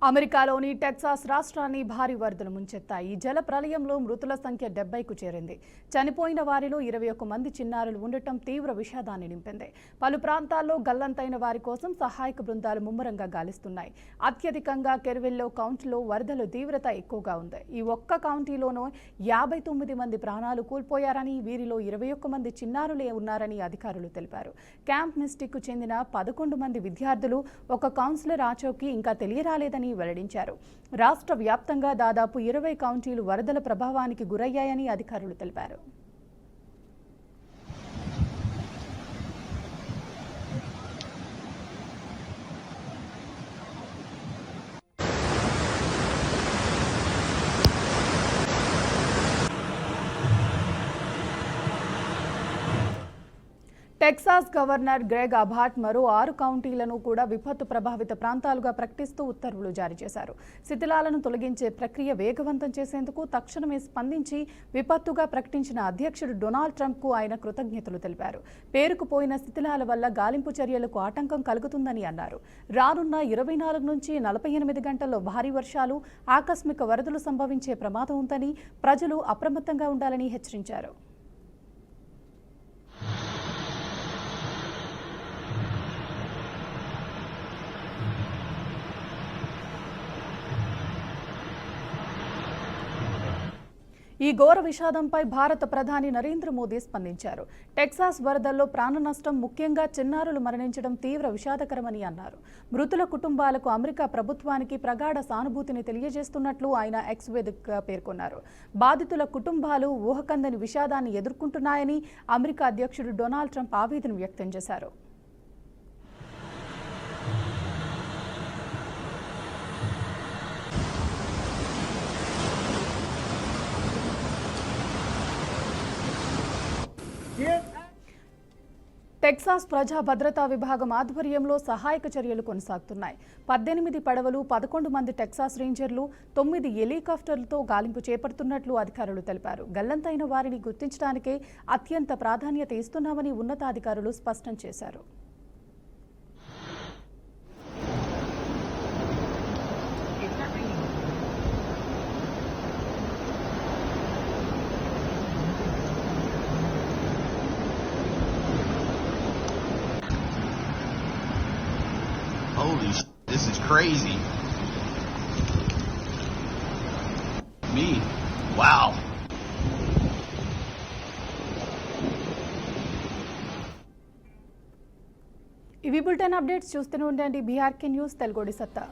అమెరికాలోని టెక్సాస్ రాష్ట్రాన్ని భారీ వరదలు ముంచెత్తాయి. ఈ జల ప్రళయంలో మృతుల సంఖ్య 70కు చేరింది. చనిపోయిన వారిలో 21 మంది చిన్నారులు ఉండటం తీవ్ర విషాదాన్ని నింపింది. పలు ప్రాంతాల్లో గల్లంతైన వారి కోసం సహాయక బృందాలు ముమ్మరంగా గాలిస్తున్నాయి. అత్యధికంగా కెర్విల్లో కౌంటీలో వరదల తీవ్రత ఎక్కువగా ఉంది. ఈ ఒక్క కౌంటీలోనూ 59 మంది ప్రాణాలు కోల్పోయారని, వీరిలో 21 మంది చిన్నారులే ఉన్నారని అధికారులు తెలిపారు. క్యాంప్ మిస్టిక్కు చెందిన 11 మంది విద్యార్థులు, ఒక కౌన్సిలర్ ఆచూకీ ఇంకా తెలియరాలేదని వెల్లడించారు. రాష్ట్ర వ్యాప్తంగా దాదాపు 20 కౌంటీలు వరదల ప్రభావానికి గురయ్యాయని అధికారులు తెలిపారు. టెక్సాస్ గవర్నర్ గ్రెగ్ అబాట్ మరో 6 కౌంటీలను కూడా విపత్తు ప్రభావిత ప్రాంతాలుగా ప్రకటిస్తూ ఉత్తర్వులు జారీ చేశారు. శిథిలాలను తొలగించే ప్రక్రియ వేగవంతం చేసేందుకు తక్షణమే స్పందించి విపత్తుగా ప్రకటించిన అధ్యక్షుడు డొనాల్డ్ ట్రంప్కు ఆయన కృతజ్ఞతలు తెలిపారు. పేరుకుపోయిన శిథిలాల వల్ల గాలింపు చర్యలకు ఆటంకం కలుగుతుందని అన్నారు. రానున్న 24 నుంచి 48 గంటల్లో భారీ వర్షాలు, ఆకస్మిక వరదలు సంభవించే ప్రమాదం ఉందని, ప్రజలు అప్రమత్తంగా ఉండాలని హెచ్చరించారు. ఈ ఘోర విషాదంపై భారత ప్రధాని నరేంద్ర మోదీ స్పందించారు. టెక్సాస్ వరదల్లో ప్రాణ నష్టం, ముఖ్యంగా చిన్నారులు మరణించడం తీవ్ర విషాదకరమని అన్నారు. మృతుల కుటుంబాలకు అమెరికా ప్రభుత్వానికి ప్రగాఢ సానుభూతిని తెలియజేస్తున్నట్లు ఆయన ఎక్స్ వేదికగా పేర్కొన్నారు. బాధితుల కుటుంబాలు ఊహకందని విషాదాన్ని ఎదుర్కొంటున్నాయని అమెరికా అధ్యక్షుడు డొనాల్డ్ ట్రంప్ ఆవేదన వ్యక్తం చేశారు. టెక్సాస్ ప్రజా భద్రతా విభాగం ఆధ్వర్యంలో సహాయక చర్యలు కొనసాగుతున్నాయి. 18 పడవలు, 11 మంది టెక్సాస్ రేంజర్లు, 9 హెలికాప్టర్లతో గాలింపు చేపడుతున్నట్లు అధికారులు తెలిపారు. గల్లంతైన వారిని గుర్తించడానికే అత్యంత ప్రాధాన్యత ఇస్తున్నామని ఉన్నతాధికారులు స్పష్టం చేశారు. Holy shit, this is crazy. Me, wow. ఇవి బులెటిన్ అప్డేట్స్ చూస్తూనే ఉండండి. బీఆర్కే న్యూస్ తెలుగుడి సత్తా.